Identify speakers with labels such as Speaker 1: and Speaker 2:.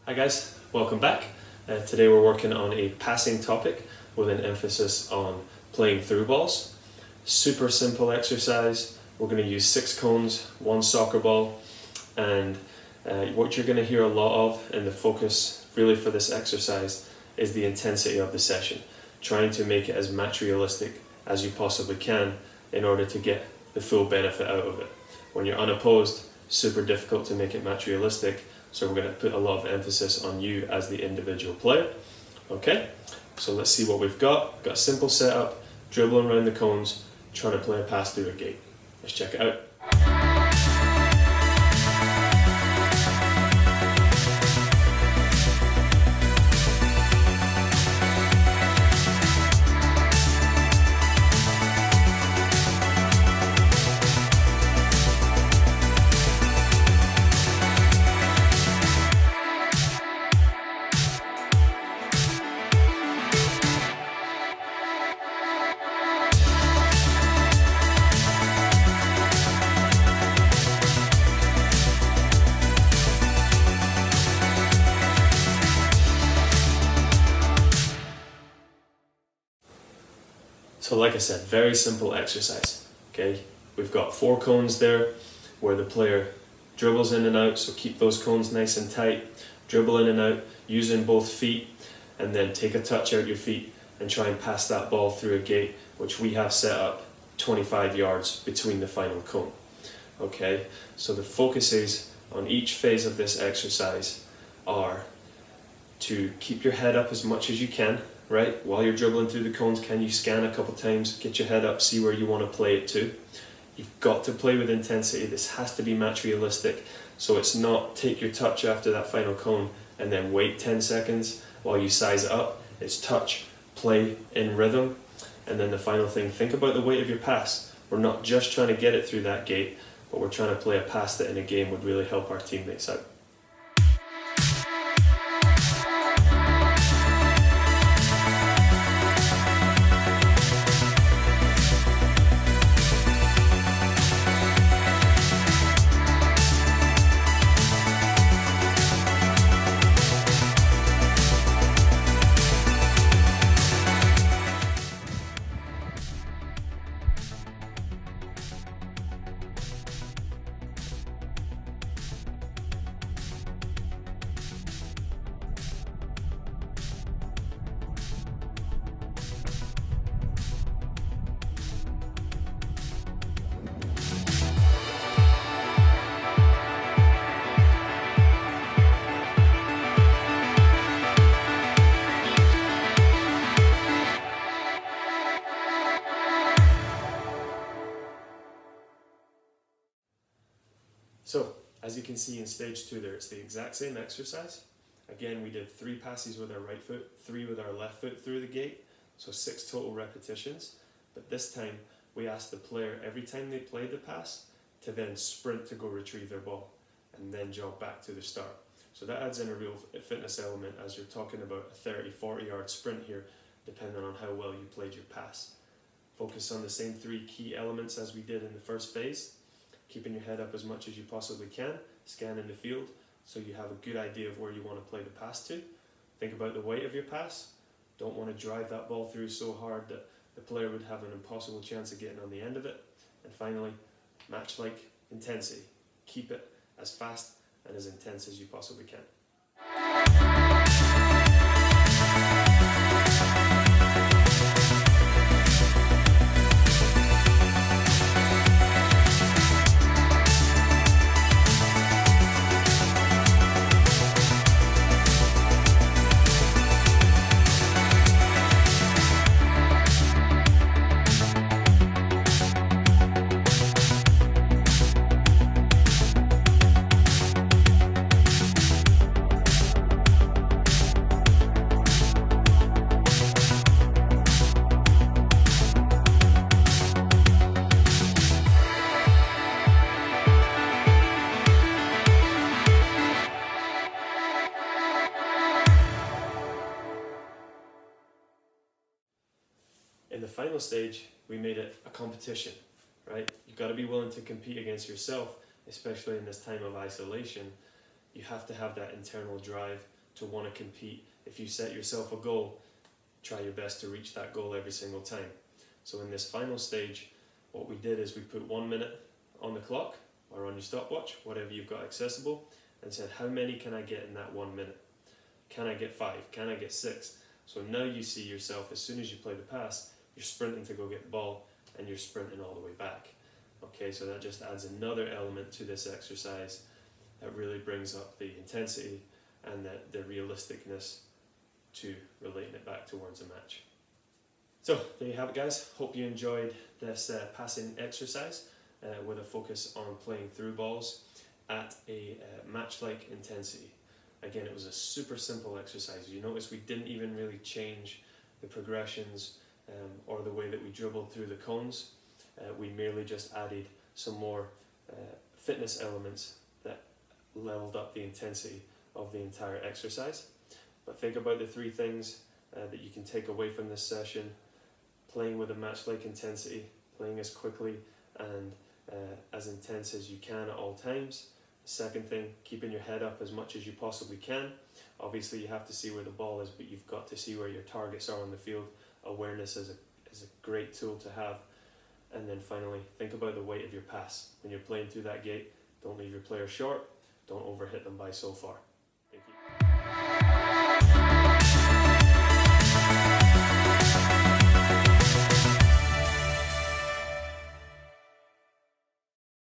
Speaker 1: Hi guys, welcome back. Today we're working on a passing topic with an emphasis on playing through balls. Super simple exercise. We're going to use 6 cones, 1 soccer ball, and what you're going to hear a lot of, and the focus really for this exercise, is the intensity of the session. Trying to make it as match realistic as you possibly can in order to get the full benefit out of it. When you're unopposed, super difficult to make it match realistic, so we're going to put a lot of emphasis on you as the individual player. Okay, so let's see what we've got. We've got a simple setup, dribbling around the cones, trying to play a pass through a gate. Let's check it out. So like I said, very simple exercise, okay? We've got 4 cones there where the player dribbles in and out, so keep those cones nice and tight, dribble in and out, using both feet, and then take a touch out your feet and try and pass that ball through a gate, which we have set up 25 yards between the final cone, okay? So the focuses on each phase of this exercise are to keep your head up as much as you can, right? While you're dribbling through the cones, can you scan a couple times, get your head up, see where you want to play it to. You've got to play with intensity. This has to be match realistic. So it's not take your touch after that final cone and then wait 10 seconds while you size it up. It's touch, play in rhythm. And then the final thing, think about the weight of your pass. We're not just trying to get it through that gate, but we're trying to play a pass that in a game would really help our teammates out. So, as you can see in stage 2 there, it's the exact same exercise. Again, we did 3 passes with our right foot, 3 with our left foot through the gate, so 6 total repetitions. But this time, we asked the player, every time they played the pass, to then sprint to go retrieve their ball, and then jog back to the start. So that adds in a real fitness element as you're talking about a 30-40 yard sprint here, depending on how well you played your pass. Focus on the same 3 key elements as we did in the first phase. Keeping your head up as much as you possibly can, scanning the field so you have a good idea of where you want to play the pass to. Think about the weight of your pass. Don't want to drive that ball through so hard that the player would have an impossible chance of getting on the end of it. And finally, match-like intensity. Keep it as fast and as intense as you possibly can. In the final stage, we made it a competition, right? You've got to be willing to compete against yourself, especially in this time of isolation. You have to have that internal drive to want to compete. If you set yourself a goal, try your best to reach that goal every single time. So in this final stage, what we did is we put 1 minute on the clock or on your stopwatch, whatever you've got accessible, and said, how many can I get in that 1 minute? Can I get 5? Can I get 6? So now you see yourself, as soon as you play the pass, you're sprinting to go get the ball and you're sprinting all the way back. Okay, so that just adds another element to this exercise that really brings up the intensity and the realisticness to relating it back towards a match. So there you have it, guys. Hope you enjoyed this passing exercise with a focus on playing through balls at a match-like intensity. Again, it was a super simple exercise. You notice we didn't even really change the progressions or the way that we dribbled through the cones. We merely just added some more fitness elements that leveled up the intensity of the entire exercise. But think about the 3 things that you can take away from this session: playing with a match-like intensity, playing as quickly and as intense as you can at all times. Second thing, keeping your head up as much as you possibly can. Obviously you have to see where the ball is, but you've got to see where your targets are on the field. Awareness is a great tool to have. And then finally, think about the weight of your pass. When you're playing through that gate, don't leave your player short, don't overhit them by so far. Thank you.